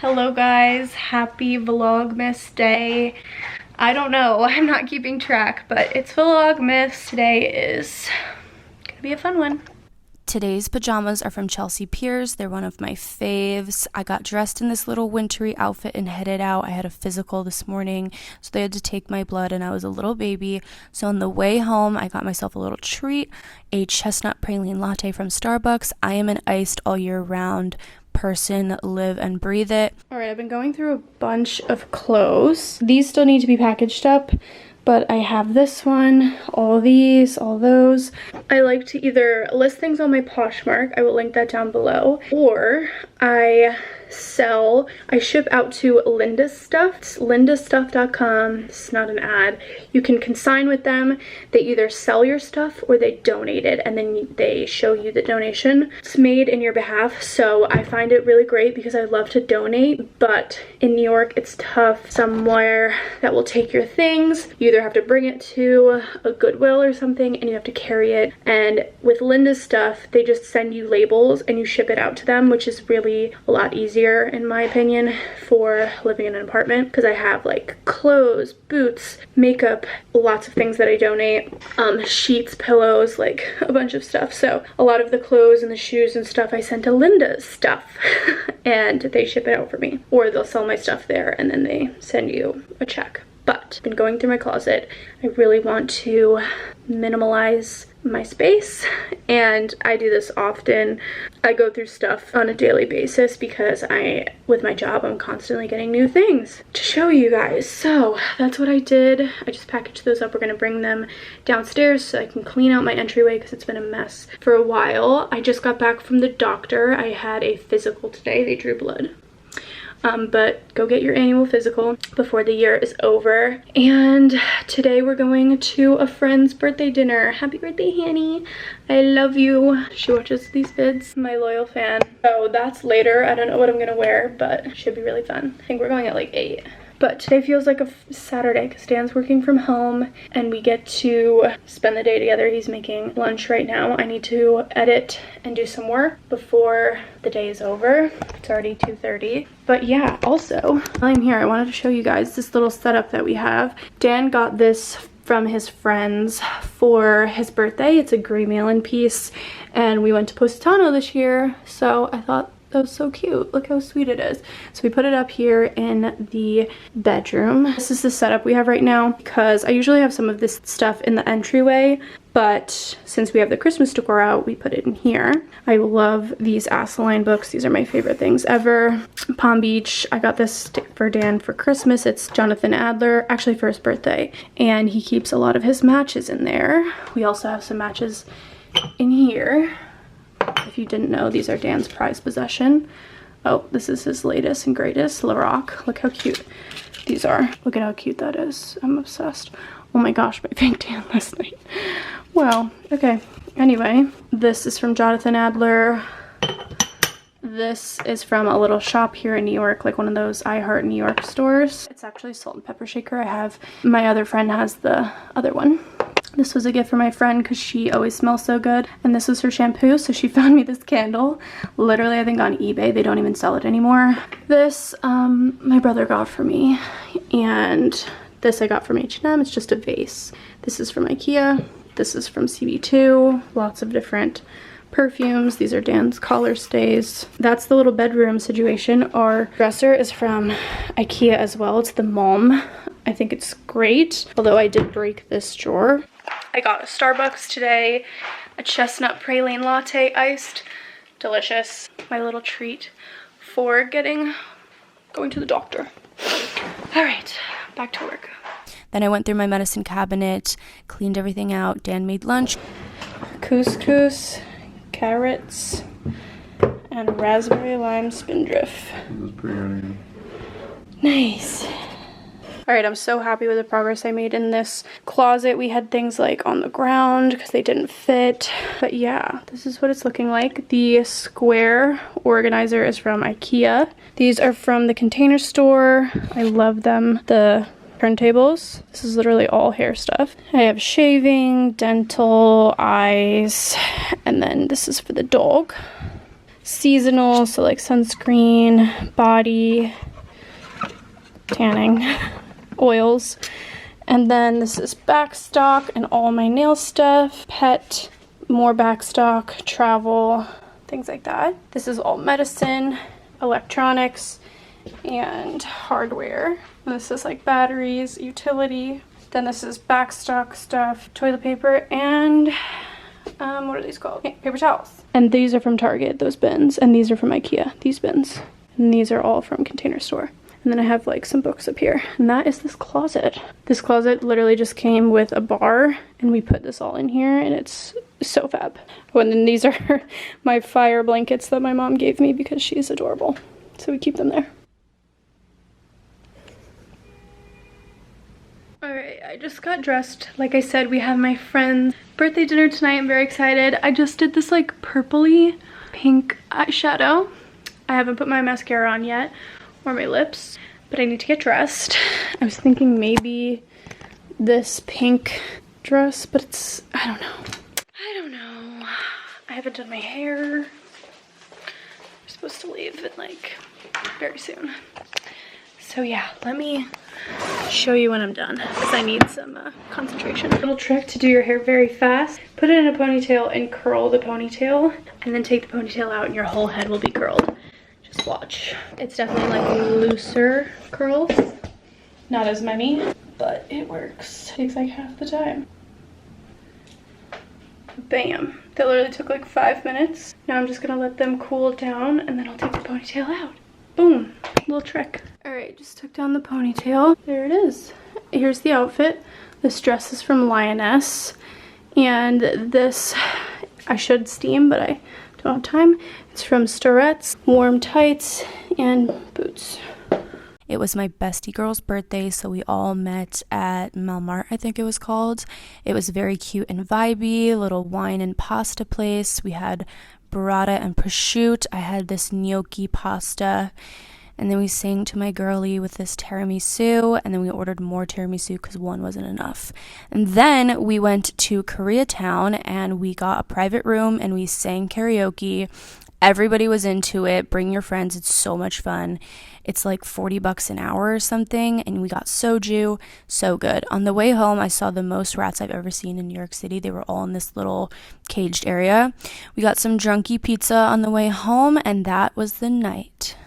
Hello guys, happy vlogmas day. I don't know, I'm not keeping track, but it's vlogmas. Today is gonna be a fun one. Today's pajamas are from Chelsea Piers. They're one of my faves. I got dressed in this little wintry outfit and headed out. I had a physical this morning, so they had to take my blood and I was a little baby. So on the way home, I got myself a little treat, a chestnut praline latte from Starbucks. I am an iced all year round person, live and breathe it. All right, I've been going through a bunch of clothes. These still need to be packaged up, but I have this one, all these, all those. I like to either list things on my Poshmark, I will link that down below, or I ship out to Linda Stuff. It's lindastuff.com. It's not an ad. You can consign with them. They either sell your stuff or they donate it, and then they show you the donation. It's made in your behalf, so I find it really great because I love to donate, but in New York it's tough. Somewhere that will take your things, you either have to bring it to a Goodwill or something and you have to carry it, and with Linda Stuff they just send you labels and you ship it out to them, which is really a lot easier in my opinion for living in an apartment, because I have like clothes, boots, makeup, lots of things that I donate, sheets, pillows, like a bunch of stuff. So a lot of the clothes and the shoes and stuff I send to Linda's Stuff and they ship it out for me, or they'll sell my stuff there and then they send you a check. But I've been going through my closet. I really want to minimalize my space, and I do this often. I go through stuff on a daily basis because with my job, I'm constantly getting new things to show you guys. So that's what I did. I just packaged those up. We're gonna bring them downstairs so I can clean out my entryway because it's been a mess for a while. I just got back from the doctor. I had a physical today. They drew blood. But go get your annual physical before the year is over. And today we're going to a friend's birthday dinner. Happy birthday, Hanny. I love you. She watches these vids, my loyal fan. So that's later. I don't know what I'm gonna wear, but it should be really fun. I think we're going at like 8. But today feels like a Saturday because Dan's working from home and we get to spend the day together. He's making lunch right now. I need to edit and do some work before the day is over. It's already 2:30. But yeah, also, while I'm here, I wanted to show you guys this little setup that we have. Dan got this from his friends for his birthday. It's a gray mail-in piece, and we went to Positano this year, so I thought that was so cute. Look how sweet it is. So we put it up here in the bedroom. This is the setup we have right now because I usually have some of this stuff in the entryway, but since we have the Christmas decor out, we put it in here. I love these Asaline books. These are my favorite things ever. Palm Beach, I got this for Dan for Christmas. It's Jonathan Adler, actually for his birthday, and he keeps a lot of his matches in there. We also have some matches in here. If you didn't know, these are Dan's prized possession. Oh, this is his latest and greatest, La Rock. Look how cute these are. Look at how cute that is. I'm obsessed. Oh my gosh, my fake tan last night. Wow, okay. Anyway, this is from Jonathan Adler. This is from a little shop here in New York, like one of those I Heart New York stores. It's actually salt and pepper shaker. My other friend has the other one. This was a gift for my friend because she always smells so good, and this was her shampoo, so she found me this candle. Literally, I think on eBay. They don't even sell it anymore. This, my brother got for me, and this I got from H&M. It's just a vase. This is from Ikea. This is from CB2. Lots of different perfumes. These are Dan's collar stays. That's the little bedroom situation. Our dresser is from Ikea as well. It's the Malm. I think it's great, although I did break this drawer. I got a Starbucks today, a chestnut praline latte iced. Delicious. My little treat for going to the doctor. All right, back to work. Then I went through my medicine cabinet, cleaned everything out. Dan made lunch. Couscous, carrots, and raspberry lime spindrift. That's pretty good. Nice. All right, I'm so happy with the progress I made in this closet. We had things like on the ground because they didn't fit. But yeah, this is what it's looking like. The square organizer is from Ikea. These are from the Container Store. I love them. The turntables. This is literally all hair stuff. I have shaving, dental, eyes, and then this is for the dog. seasonal, so like sunscreen, body, tanning, oils. And then this is backstock and all my nail stuff, pet, more backstock, travel, things like that. This is all medicine, electronics, and hardware. And this is like batteries, utility. Then this is backstock stuff, toilet paper, and what are these called? Paper towels. And these are from Target, those bins, and these are from IKEA, these bins. And these are all from Container Store. And then I have like some books up here, and that is this closet. This closet literally just came with a bar, and we put this all in here, and it's so fab. Oh, and then these are my fire blankets that my mom gave me because she's adorable. So we keep them there. Alright, I just got dressed. Like I said, we have my friend's birthday dinner tonight. I'm very excited. I just did this like purpley pink eyeshadow. I haven't put my mascara on yet or my lips, but I need to get dressed. I was thinking maybe this pink dress, but it's, I don't know. I haven't done my hair. I'm supposed to leave in like very soon. So yeah, let me show you when I'm done because I need some concentration. Little trick to do your hair very fast. Put it in a ponytail and curl the ponytail, and then take the ponytail out and your whole head will be curled. Just watch. It's definitely like looser curls. Not as many, but it works. Takes like half the time. Bam. That literally took like 5 minutes. Now I'm just gonna let them cool down and then I'll take the ponytail out. Boom. Little trick. Alright, just took down the ponytail. There it is. Here's the outfit. This dress is from Lioness. And this, I should steam, but I don't have time. It's from Storetz. Warm tights and boots. It was my bestie girl's birthday, so we all met at Melmart, I think it was called. It was very cute and vibey, little wine and pasta place. We had burrata and prosciutto. I had this gnocchi pasta. And then we sang to my girlie with this tiramisu, and then we ordered more tiramisu because one wasn't enough. And then we went to Koreatown and we got a private room and we sang karaoke. Everybody was into it. Bring your friends. It's so much fun. It's like $40 an hour or something, and we got soju. So good. On the way home, I saw the most rats I've ever seen in New York City. They were all in this little caged area. We got some junky pizza on the way home, and that was the night.